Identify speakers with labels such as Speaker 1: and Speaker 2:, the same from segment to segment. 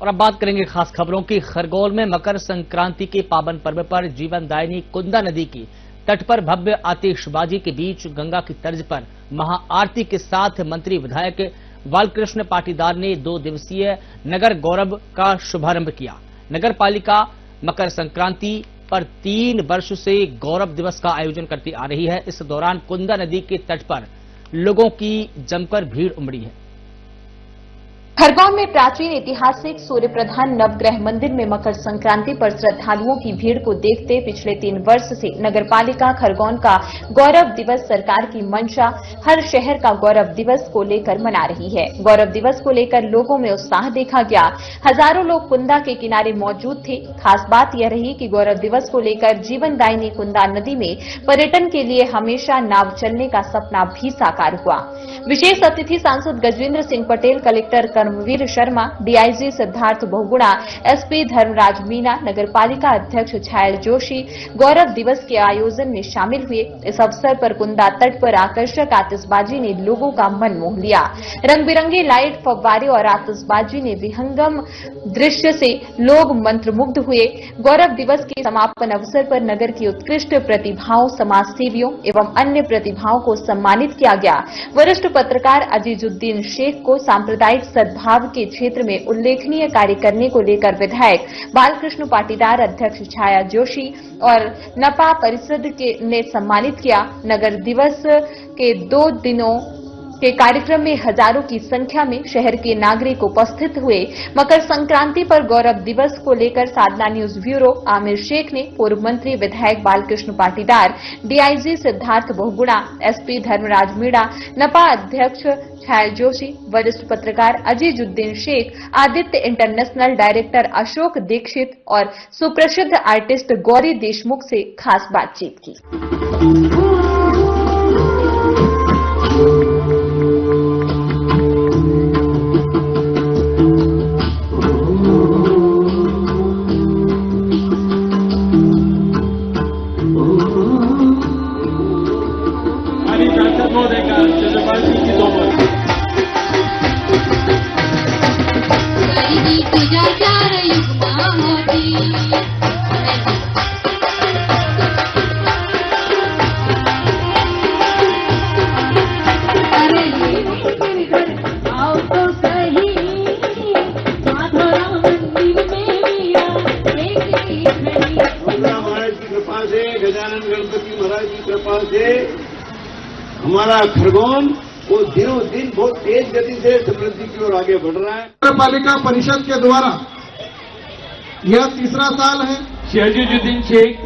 Speaker 1: और अब बात करेंगे खास खबरों की। खरगोन में मकर संक्रांति के पावन पर्व पर जीवनदायिनी कुंदा नदी की तट पर भव्य आतिशबाजी के बीच गंगा की तर्ज पर महाआरती के साथ मंत्री विधायक बालकृष्ण पाटीदार ने 2 दिवसीय नगर गौरव का शुभारंभ किया। नगर पालिका मकर संक्रांति पर 3 वर्ष से गौरव दिवस का आयोजन करती आ रही है। इस दौरान कुंदा नदी के तट पर लोगों की जमकर भीड़ उमड़ी है।
Speaker 2: खरगोन में प्राचीन ऐतिहासिक सूर्य प्रधान नवग्रह मंदिर में मकर संक्रांति पर श्रद्धालुओं की भीड़ को देखते पिछले 3 वर्ष से नगरपालिका खरगोन का गौरव दिवस सरकार की मंशा हर शहर का गौरव दिवस को लेकर मना रही है। गौरव दिवस को लेकर लोगों में उत्साह देखा गया। हजारों लोग कुंदा के किनारे मौजूद थे। खास बात यह रही कि गौरव दिवस को लेकर जीवनदायिनी कुंदा नदी में पर्यटन के लिए हमेशा नाव चलने का सपना भी साकार हुआ। विशेष अतिथि सांसद गजेंद्र सिंह पटेल, कलेक्टर कर्मवीर शर्मा, डीआईजी सिद्धार्थ बहुगुणा, एसपी धर्मराज मीना, नगरपालिका अध्यक्ष छायल जोशी गौरव दिवस के आयोजन में शामिल हुए। इस अवसर पर कुंदा तट पर आकर्षक आतिशबाजी ने लोगों का मन मोह लिया। रंग बिरंगे लाइट, फव्वारे और आतिशबाजी ने विहंगम दृश्य से लोग मंत्रमुग्ध हुए। गौरव दिवस के समापन अवसर पर नगर की उत्कृष्ट प्रतिभाओं, समाज सेवियों एवं अन्य प्रतिभाओं को सम्मानित किया गया। वरिष्ठ पत्रकार अजीजुद्दीन शेख को सांप्रदायिक सद्भाव के क्षेत्र में उल्लेखनीय कार्य करने को लेकर विधायक बालकृष्ण पाटीदार, अध्यक्ष छाया जोशी और नपा परिषद ने सम्मानित किया। नगर दिवस के 2 दिनों के कार्यक्रम में हजारों की संख्या में शहर के नागरिक उपस्थित हुए। मकर संक्रांति पर गौरव दिवस को लेकर साधना न्यूज ब्यूरो आमिर शेख ने पूर्व मंत्री विधायक बालकृष्ण पाटीदार, डीआईजी सिद्धार्थ बहुगुणा, एसपी धर्मराज मीणा, नपा अध्यक्ष छायल जोशी, वरिष्ठ पत्रकार अजीजुद्दीन शेख, आदित्य इंटरनेशनल डायरेक्टर अशोक दीक्षित और सुप्रसिद्ध आर्टिस्ट गौरी देशमुख से खास बातचीत की।
Speaker 3: गजानन गणपति महाराज की कृपा से हमारा खरगोन वो दिनों दिन बहुत तेज गति से समृद्धि की ओर आगे बढ़ रहा है।
Speaker 4: नगरपालिका परिषद के द्वारा यह 3रा साल है।
Speaker 5: अजीजुद्दीन शेख,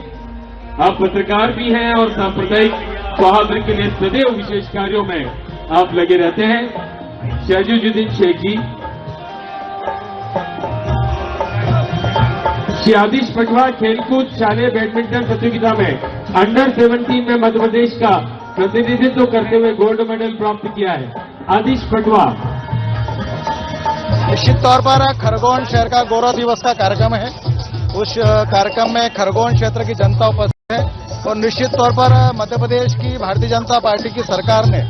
Speaker 5: आप पत्रकार भी हैं और सांप्रदायिक सौहार्द के लिए सदैव विशेष कार्यों में आप लगे रहते हैं। अजीजुद्दीन शेख जी, आदिश पटवा खेलकूद शालेय बैडमिंटन प्रतियोगिता में अंडर 17 में मध्य प्रदेश का प्रतिनिधित्व करते हुए गोल्ड मेडल प्राप्त किया है। आदिश पटवा।
Speaker 4: निश्चित तौर पर खरगोन शहर का गौरव दिवस का कार्यक्रम है। उस कार्यक्रम में खरगोन क्षेत्र की जनता उपस्थित है और निश्चित तौर पर मध्य प्रदेश की भारतीय जनता पार्टी की सरकार ने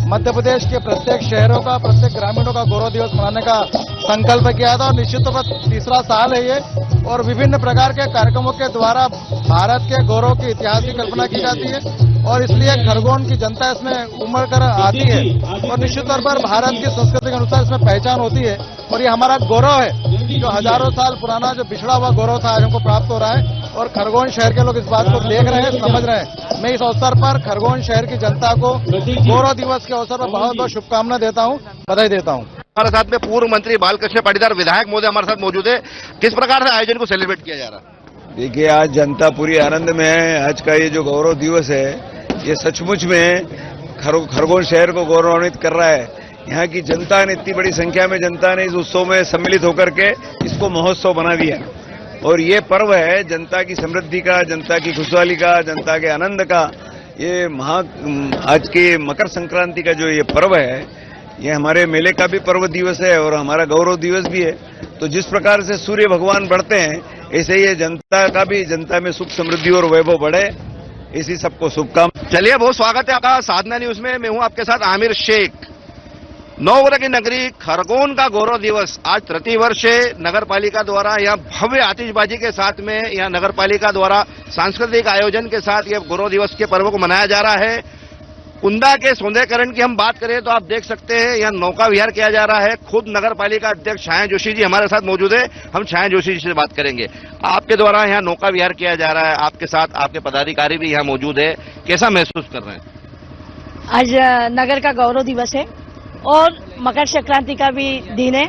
Speaker 4: मध्य प्रदेश के प्रत्येक शहरों का, प्रत्येक ग्रामीणों का गौरव दिवस मनाने का संकल्प किया था और निश्चित तौर पर 3रा साल है ये और विभिन्न प्रकार के कार्यक्रमों के द्वारा भारत के गौरव के इतिहास की कल्पना की जाती है और इसलिए खरगोन की जनता इसमें उमड़ कर आती है और निश्चित तौर पर भारत की संस्कृति के अनुसार इसमें पहचान होती है और ये हमारा गौरव है जो हजारों साल पुराना जो बिछड़ा हुआ गौरव था आज हमको प्राप्त हो रहा है और खरगोन शहर के लोग इस बात को देख रहे हैं, समझ रहे हैं। मैं इस अवसर पर खरगोन शहर की जनता को गौरव दिवस के अवसर पर बहुत बहुत शुभकामना देता हूँ, बधाई देता हूँ।
Speaker 6: हमारे साथ में पूर्व मंत्री बालकृष्ण पाटीदार विधायक महोदय हमारे साथ मौजूद है। किस प्रकार से आयोजन को सेलिब्रेट किया जा रहा है?
Speaker 7: देखिए, आज जनता पूरी आनंद में है। आज का ये जो गौरव दिवस है ये सचमुच में खरगोन शहर को गौरवान्वित कर रहा है। यहाँ की जनता ने, इतनी बड़ी संख्या में जनता ने इस उत्सव में सम्मिलित होकर के इसको महोत्सव बना दिया और ये पर्व है जनता की समृद्धि का, जनता की खुशहाली का, जनता के आनंद का। ये आज के मकर संक्रांति का जो ये पर्व है ये हमारे मेले का भी पर्व दिवस है और हमारा गौरव दिवस भी है। तो जिस प्रकार से सूर्य भगवान बढ़ते हैं ऐसे ये जनता का भी, जनता में सुख समृद्धि और वैभव बढ़े, इसी सबको शुभकामनाएं।
Speaker 6: चलिए, बहुत स्वागत है आपका साधना न्यूज में। मैं हूं आपके साथ आमिर शेख। नवग्रह की नगरी खरगोन का गौरव दिवस आज तृतीय वर्ष है। नगर पालिका द्वारा यहाँ भव्य आतिशबाजी के साथ में यहाँ नगर पालिका द्वारा सांस्कृतिक आयोजन के साथ यह गौरव दिवस के पर्व को मनाया जा रहा है। कुंदा के सौंदर्यकरण की हम बात करें तो आप देख सकते हैं यहाँ नौका विहार किया जा रहा है। खुद नगर पालिका अध्यक्ष छाया जोशी जी हमारे साथ मौजूद है। हम छाया जोशी जी से बात करेंगे। आपके द्वारा यहाँ नौका विहार किया जा रहा है, आपके साथ आपके पदाधिकारी भी यहाँ मौजूद है, कैसा महसूस कर रहे हैं?
Speaker 8: आज नगर का गौरव दिवस है और मकर संक्रांति का भी दिन है।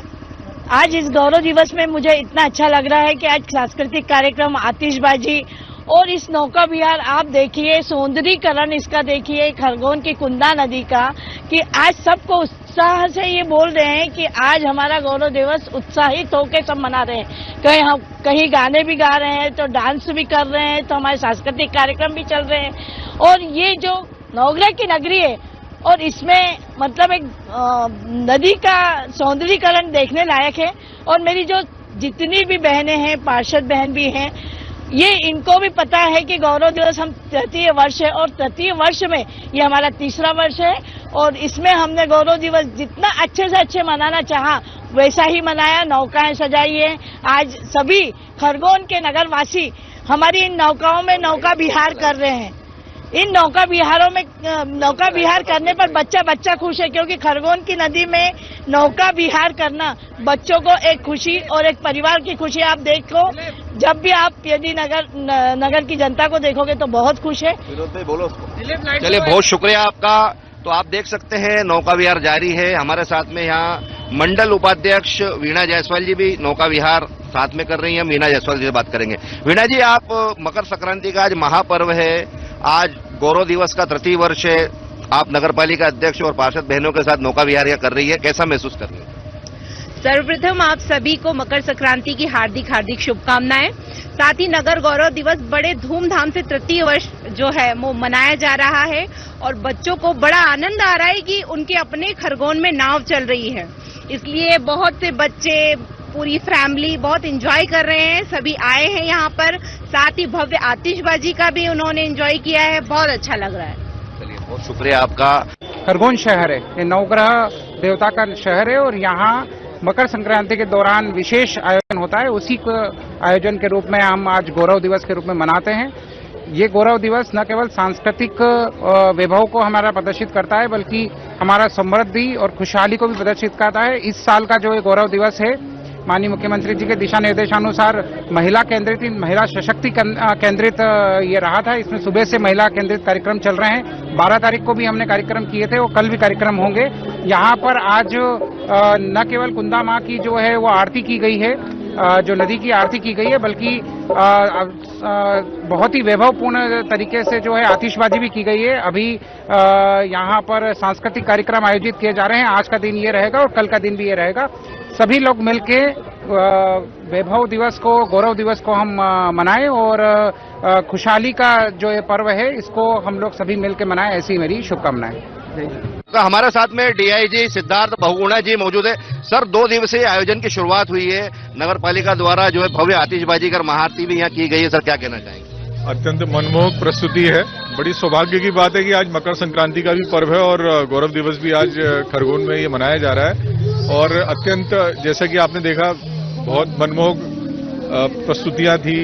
Speaker 8: आज इस गौरव दिवस में मुझे इतना अच्छा लग रहा है कि आज सांस्कृतिक कार्यक्रम, आतिशबाजी और इस नौका विहार आप देखिए, सौंदर्यीकरण इसका देखिए खरगोन की कुंदा नदी का, कि आज सबको उत्साह से ये बोल रहे हैं कि आज हमारा गौरव दिवस उत्साहित होकर सब मना रहे हैं। कहीं गाने भी गा रहे हैं, तो डांस भी कर रहे हैं, तो हमारे सांस्कृतिक कार्यक्रम भी चल रहे हैं। और ये जो नवग्रह की नगरी है और इसमें मतलब एक नदी का सौंदर्यीकरण देखने लायक है। और मेरी जो जितनी भी बहनें हैं, पार्षद बहन भी हैं, ये इनको भी पता है कि गौरव दिवस हम तृतीय वर्ष है और तृतीय वर्ष में ये हमारा तीसरा वर्ष है। और इसमें हमने गौरव दिवस जितना अच्छे से अच्छे मनाना चाहा वैसा ही मनाया। नौकाएं सजाई है। आज सभी खरगोन के नगरवासी हमारी इन नौकाओं में नौका विहार कर रहे हैं। इन नौका विहारों में नौका विहार करने पर बच्चा बच्चा खुश है, क्योंकि खरगोन की नदी में नौका विहार करना बच्चों को एक खुशी और एक परिवार की खुशी। आप देखो, जब भी आप यदि नगर की जनता को देखोगे तो बहुत खुश है।
Speaker 6: चलिए, बहुत शुक्रिया आपका। तो आप देख सकते हैं नौका विहार जारी है। हमारे साथ में यहाँ मंडल उपाध्यक्ष वीणा जायसवाल जी भी नौका विहार साथ में कर रही हैं। वीणा जायसवाल जी से बात करेंगे। वीणा जी, आप मकर संक्रांति का आज महापर्व है, आज गौरव दिवस का तृतीय वर्ष है, आप नगर पालिका अध्यक्ष और पार्षद बहनों के साथ नौका विहार कर रही है, कैसा महसूस कर रही है?
Speaker 9: सर्वप्रथम आप सभी को मकर संक्रांति की हार्दिक हार्दिक शुभकामनाएं। साथ ही नगर गौरव दिवस बड़े धूमधाम से तृतीय वर्ष जो है वो मनाया जा रहा है और बच्चों को बड़ा आनंद आ रहा है कि उनके अपने खरगोन में नाव चल रही है। इसलिए बहुत से बच्चे, पूरी फैमिली बहुत एंजॉय कर रहे हैं। सभी आए हैं यहाँ पर। साथ ही भव्य आतिशबाजी का भी उन्होंने एंजॉय किया है। बहुत अच्छा लग रहा है।
Speaker 6: चलिए, बहुत शुक्रिया आपका।
Speaker 10: खरगोन शहर है, ये नवग्रह देवता का शहर है और यहाँ मकर संक्रांति के दौरान विशेष आयोजन होता है। उसी को आयोजन के रूप में हम आज गौरव दिवस के रूप में मनाते हैं। ये गौरव दिवस न केवल सांस्कृतिक वैभव को हमारा प्रदर्शित करता है, बल्कि हमारा समृद्धि और खुशहाली को भी प्रदर्शित करता है। इस साल का जो ये गौरव दिवस है, माननीय मुख्यमंत्री जी के दिशा निर्देशानुसार महिला केंद्रित, महिला सशक्तिकरण केंद्रित ये रहा था। इसमें सुबह से महिला केंद्रित कार्यक्रम चल रहे हैं। 12 तारीख को भी हमने कार्यक्रम किए थे और कल भी कार्यक्रम होंगे। यहाँ पर आज न केवल कुंदा माँ की जो है वो आरती की गई है, जो नदी की आरती की गई है, बल्कि बहुत ही वैभवपूर्ण तरीके से जो है आतिशबाजी भी की गई है। अभी यहाँ पर सांस्कृतिक कार्यक्रम आयोजित किए जा रहे हैं। आज का दिन ये रहेगा और कल का दिन भी ये रहेगा। सभी लोग मिलके वैभव दिवस को, गौरव दिवस को हम मनाएं और खुशहाली का जो ये पर्व है इसको हम लोग सभी मिलके मनाएं, ऐसी मेरी शुभकामनाएं।
Speaker 6: हमारे साथ में डीआईजी सिद्धार्थ बहुगुणा जी मौजूद है। सर, 2 दिवसीय आयोजन की शुरुआत हुई है, नगर पालिका द्वारा जो है भव्य आतिशबाजी कर महाआरती भी यहाँ की गई है। सर, क्या कहना चाहेंगे?
Speaker 11: अत्यंत मनमोहक प्रस्तुति है। बड़ी सौभाग्य की बात है कि आज मकर संक्रांति का भी पर्व है और गौरव दिवस भी आज खरगोन में ये मनाया जा रहा है। और अत्यंत, जैसा कि आपने देखा, बहुत मनमोहक प्रस्तुतियां थी।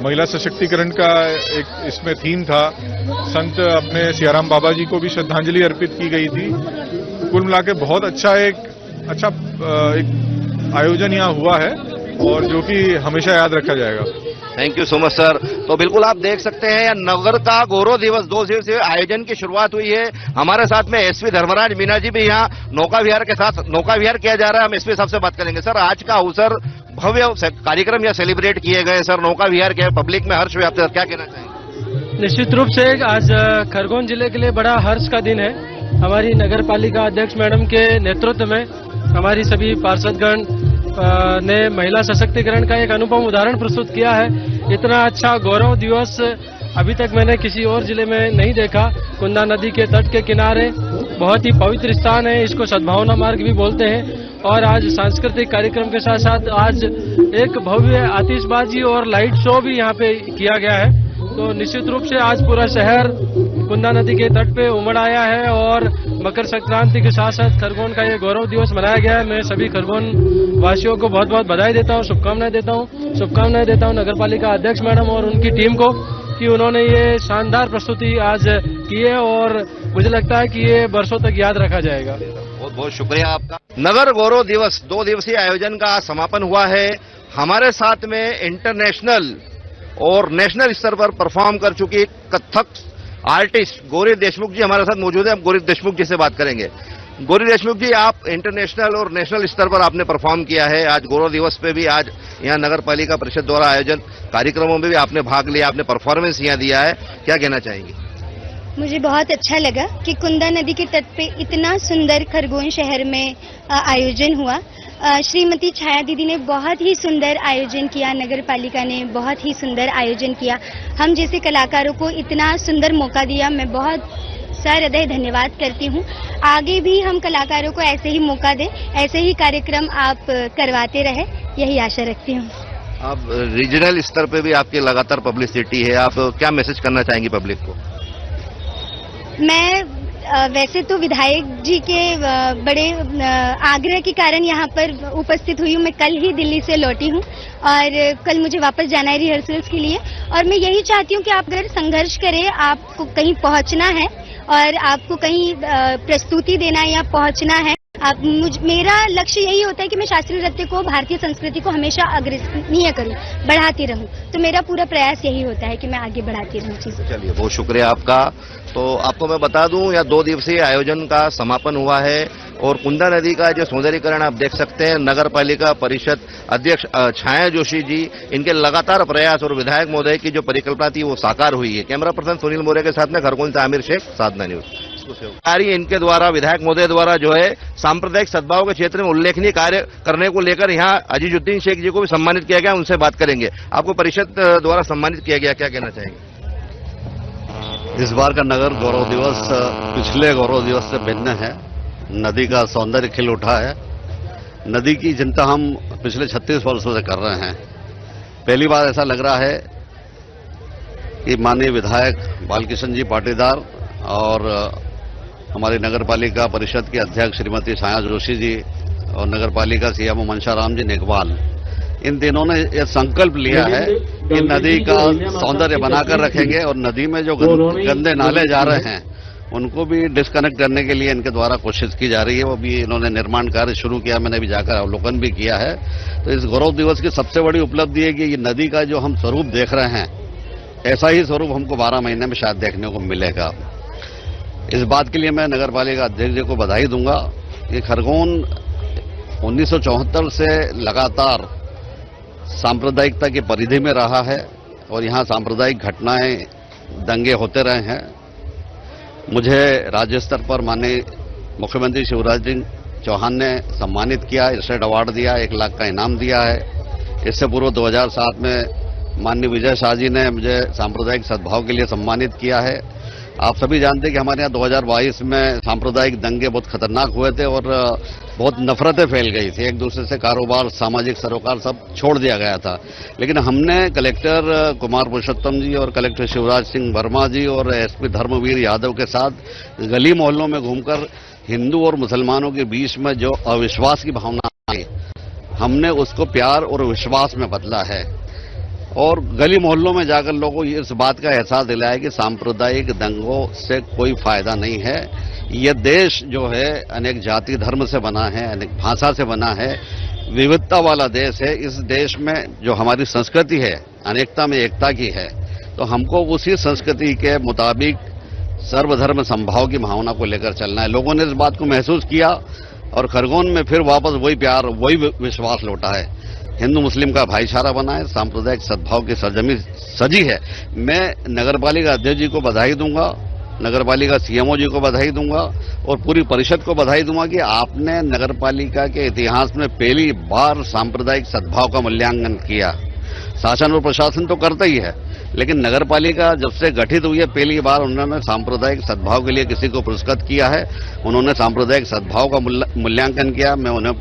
Speaker 11: महिला सशक्तिकरण का एक इसमें थीम था। संत अपने सियाराम बाबा जी को भी श्रद्धांजलि अर्पित की गई थी। कुल मिलाकर बहुत अच्छा एक आयोजन यहाँ हुआ है और जो कि हमेशा याद रखा जाएगा।
Speaker 6: Thank you so much sir. तो बिल्कुल आप देख सकते हैं नगर का गौरव दिवस 2 दिवसीय आयोजन की शुरुआत हुई है। हमारे साथ में एसपी धर्मराज मीना जी भी यहाँ नौका विहार के साथ नौका विहार किया जा रहा है। हम एसपी साहब से बात करेंगे। सर, आज का अवसर भव्य कार्यक्रम या सेलिब्रेट किए गए सर, नौका विहार के पब्लिक में हर्ष व्याप्त, क्या कहना चाहेंगे?
Speaker 12: निश्चित रूप से आज खरगोन जिले के लिए बड़ा हर्ष का दिन है। हमारी नगर पालिका अध्यक्ष मैडम के नेतृत्व में हमारी सभी पार्षदगण ने महिला सशक्तिकरण का एक अनुपम उदाहरण प्रस्तुत किया है। इतना अच्छा गौरव दिवस अभी तक मैंने किसी और जिले में नहीं देखा। कुंदा नदी के तट के किनारे बहुत ही पवित्र स्थान है, इसको सद्भावना मार्ग भी बोलते हैं। और आज सांस्कृतिक कार्यक्रम के साथ साथ आज एक भव्य आतिशबाजी और लाइट शो भी यहाँ पे किया गया है। तो निश्चित रूप से आज पूरा शहर कुंदा नदी के तट पे उमड़ आया है और मकर संक्रांति के साथ साथ खरगोन का ये गौरव दिवस मनाया गया है। मैं सभी खरगोन वासियों को बहुत बहुत बधाई देता हूँ, शुभकामनाएं देता हूँ नगर पालिका अध्यक्ष मैडम और उनकी टीम को कि उन्होंने ये शानदार प्रस्तुति आज की है और मुझे लगता है कि ये बरसों तक याद रखा जाएगा।
Speaker 6: बहुत बहुत शुक्रिया आपका। नगर गौरव दिवस 2 दिवसीय आयोजन का समापन हुआ है। हमारे साथ में इंटरनेशनल और नेशनल स्तर पर परफॉर्म कर चुकी कथक आर्टिस्ट गौरी देशमुख जी हमारे साथ मौजूद है। हम गौरी देशमुख जी से बात करेंगे। गौरी देशमुख जी, आप इंटरनेशनल और नेशनल स्तर पर आपने परफॉर्म किया है। आज गौरव दिवस पे भी आज यहाँ नगर पालिका परिषद द्वारा आयोजन कार्यक्रमों में भी आपने भाग लिया, आपने परफॉर्मेंस यहाँ दिया है, क्या कहना चाहेंगे?
Speaker 13: मुझे बहुत अच्छा लगा कि कुंदा नदी के तट पे इतना सुंदर खरगोन शहर में आयोजन हुआ। श्रीमती छाया दीदी ने बहुत ही सुंदर आयोजन किया, नगर पालिका ने बहुत ही सुंदर आयोजन किया। हम जैसे कलाकारों को इतना सुंदर मौका दिया, मैं बहुत सहृदय धन्यवाद करती हूँ। आगे भी हम कलाकारों को ऐसे ही मौका दें, ऐसे ही कार्यक्रम आप करवाते रहे, यही आशा रखती हूँ।
Speaker 6: आप रीजनल स्तर पे भी आपकी लगातार पब्लिसिटी है, आप क्या मैसेज करना चाहेंगी पब्लिक को?
Speaker 13: मैं वैसे तो विधायक जी के बड़े आग्रह के कारण यहाँ पर उपस्थित हुई हूँ। मैं कल ही दिल्ली से लौटी हूँ और कल मुझे वापस जाना है रिहर्सल्स के लिए। और मैं यही चाहती हूँ कि आप अगर संघर्ष करें, आपको कहीं पहुँचना है और आपको कहीं प्रस्तुति देना है या पहुँचना है, मेरा लक्ष्य यही होता है कि मैं शास्त्रीय नृत्य को, भारतीय संस्कृति को हमेशा अग्रसनीय करूं, बढ़ाती रहूं। तो मेरा पूरा प्रयास यही होता है कि मैं आगे बढ़ाती रहूं चीजें।
Speaker 6: चलिए, बहुत शुक्रिया आपका। तो आपको मैं बता दूं, यह 2 दिवसीय आयोजन का समापन हुआ है और कुंदा नदी का जो सौंदर्यीकरण आप देख सकते हैं। नगर पालिका परिषद अध्यक्ष छाया जोशी जी, इनके लगातार प्रयास और विधायक महोदय की जो परिकल्पना थी वो साकार हुई है। कैमरा पर्सन सुनील मोरे के साथ में खरगोन से आमिर शेख, साधना न्यूज। इनके द्वारा, विधायक महोदय द्वारा जो है सांप्रदायिक सद्भाव के क्षेत्र में उल्लेखनीय कार्य करने को लेकर यहाँ अजीजुद्दीन शेख जी को भी सम्मानित किया गया, उनसे बात करेंगे। आपको परिषद द्वारा सम्मानित किया गया, क्या कहना चाहेंगे?
Speaker 14: इस बार का नगर गौरव दिवस पिछले गौरव दिवस से भिन्न है। नदी का सौंदर्य खिल उठा है। नदी की चिंता हम पिछले 36 वर्षों से कर रहे हैं। पहली बार ऐसा लग रहा है कि माननीय विधायक बालकृष्ण जी पाटीदार और हमारी नगर पालिका परिषद के अध्यक्ष श्रीमती छाया जोशी जी और नगर पालिका सीएमओ मनशाराम जी नेगवाल, इन तीनों ने यह संकल्प लिया है कि नदी का सौंदर्य बनाकर रखेंगे और नदी में जो गंदे नाले जा रहे हैं उनको भी डिस्कनेक्ट करने के लिए इनके द्वारा कोशिश की जा रही है। वो भी इन्होंने निर्माण कार्य शुरू किया, मैंने भी जाकर अवलोकन भी किया है। तो इस गौरव दिवस की सबसे बड़ी उपलब्धि है कि ये नदी का जो हम स्वरूप देख रहे हैं, ऐसा ही स्वरूप हमको 12 महीने में शायद देखने को मिलेगा। इस बात के लिए मैं नगर पालिका अध्यक्ष जी को बधाई दूंगा कि खरगोन 1974 से लगातार सांप्रदायिकता की परिधि में रहा है और यहाँ सांप्रदायिक घटनाएं, दंगे होते रहे हैं। मुझे राज्य स्तर पर माननीय मुख्यमंत्री शिवराज सिंह चौहान ने सम्मानित किया, स्टेट अवार्ड दिया, 1 लाख का इनाम दिया है। इससे पूर्व 2007 में माननीय विजय शाह जी ने मुझे सांप्रदायिक सद्भाव के लिए सम्मानित किया है। आप सभी जानते हैं कि हमारे यहाँ 2022 में सांप्रदायिक दंगे बहुत खतरनाक हुए थे और बहुत नफरतें फैल गई थी। एक दूसरे से कारोबार, सामाजिक सरोकार सब छोड़ दिया गया था। लेकिन हमने कलेक्टर कुमार पुरुषोत्तम जी और कलेक्टर शिवराज सिंह वर्मा जी और एसपी धर्मवीर यादव के साथ गली मोहल्लों में घूमकर हिंदू और मुसलमानों के बीच में जो अविश्वास की भावना आई, हमने उसको प्यार और विश्वास में बदला है और गली मोहल्लों में जाकर लोगों को इस बात का एहसास दिलाया कि सांप्रदायिक दंगों से कोई फायदा नहीं है। यह देश जो है अनेक जाति धर्म से बना है, अनेक भाषा से बना है, विविधता वाला देश है। इस देश में जो हमारी संस्कृति है, अनेकता में एकता की है, तो हमको उसी संस्कृति के मुताबिक सर्वधर्म समभाव की भावना को लेकर चलना है। लोगों ने इस बात को महसूस किया और खरगोन में फिर वापस वही प्यार, वही विश्वास लौटा है। हिंदू मुस्लिम का भाईचारा बना है, सांप्रदायिक सद्भाव की सरजमी सजी है। मैं नगर पालिका अध्यक्ष जी को बधाई दूंगा, नगर पालिका सीएमओ जी को बधाई दूंगा और पूरी परिषद को बधाई दूंगा कि आपने नगर पालिका के इतिहास में पहली बार सांप्रदायिक सद्भाव का मूल्यांकन किया। शासन और प्रशासन तो करता ही है, लेकिन नगर पालिका जब से गठित हुई है पहली बार उन्होंने सांप्रदायिक सद्भाव के लिए किसी को पुरस्कृत किया है। उन्होंने सांप्रदायिक सद्भाव का मूल्यांकन किया। मैं उन्हें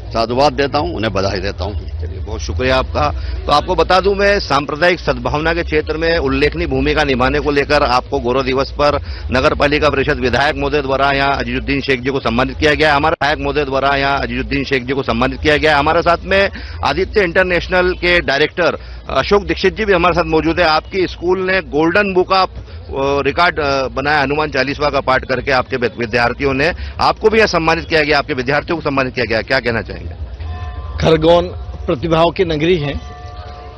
Speaker 14: साधुवाद देता हूं, उन्हें बधाई देता हूं।
Speaker 6: चलिए, बहुत शुक्रिया आपका। तो आपको बता दूं, मैं सांप्रदायिक सद्भावना के क्षेत्र में उल्लेखनीय भूमिका निभाने को लेकर आपको गौरव दिवस पर नगर पालिका परिषद विधायक महोदय द्वारा यहाँ अजीजुद्दीन शेख जी को सम्मानित किया गया है। हमारे साथ में आदित्य इंटरनेशनल के डायरेक्टर अशोक दीक्षित जी भी हमारे साथ मौजूद है। आपकी स्कूल ने गोल्डन बुक ऑफ रिकॉर्ड बनाया, हनुमान चालीसवा का पाठ करके आपके विद्यार्थियों ने, आपको भी यह सम्मानित किया गया, आपके विद्यार्थियों को सम्मानित किया गया, क्या कहना चाहेंगे?
Speaker 15: खरगोन प्रतिभाओं की नगरी है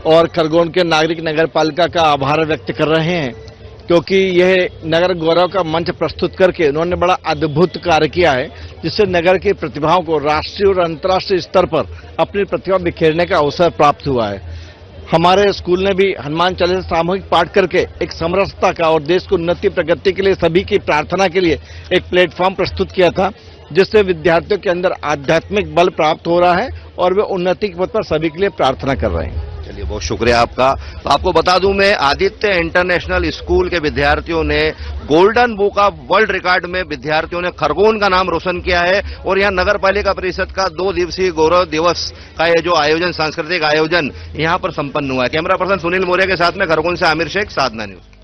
Speaker 15: और खरगोन के नागरिक नगर पालिका का आभार व्यक्त कर रहे हैं, क्योंकि यह नगर गौरव का मंच प्रस्तुत करके उन्होंने बड़ा अद्भुत कार्य किया है, जिससे नगर की प्रतिभाओं को राष्ट्रीय और अंतर्राष्ट्रीय स्तर पर अपनी प्रतिभा बिखेरने का अवसर प्राप्त हुआ है। हमारे स्कूल ने भी हनुमान चालीसा सामूहिक पाठ करके एक समरसता का और देश की उन्नति प्रगति के लिए सभी की प्रार्थना के लिए एक प्लेटफॉर्म प्रस्तुत किया था, जिससे विद्यार्थियों के अंदर आध्यात्मिक बल प्राप्त हो रहा है और वे उन्नति के पथ पर सभी के लिए प्रार्थना कर रहे हैं।
Speaker 6: चलिए, बहुत शुक्रिया आपका। तो आपको बता दूं, मैं आदित्य इंटरनेशनल स्कूल के विद्यार्थियों ने golden book of world record में विद्यार्थियों ने खरगोन का नाम रोशन किया है और यहाँ नगर पालिका परिषद का 2 दिवसीय गौरव दिवस का ये जो आयोजन, सांस्कृतिक आयोजन यहाँ पर संपन्न हुआ है। कैमरा पर्सन सुनील मौर्य के साथ में खरगोन से आमिर शेख, साधना न्यूज।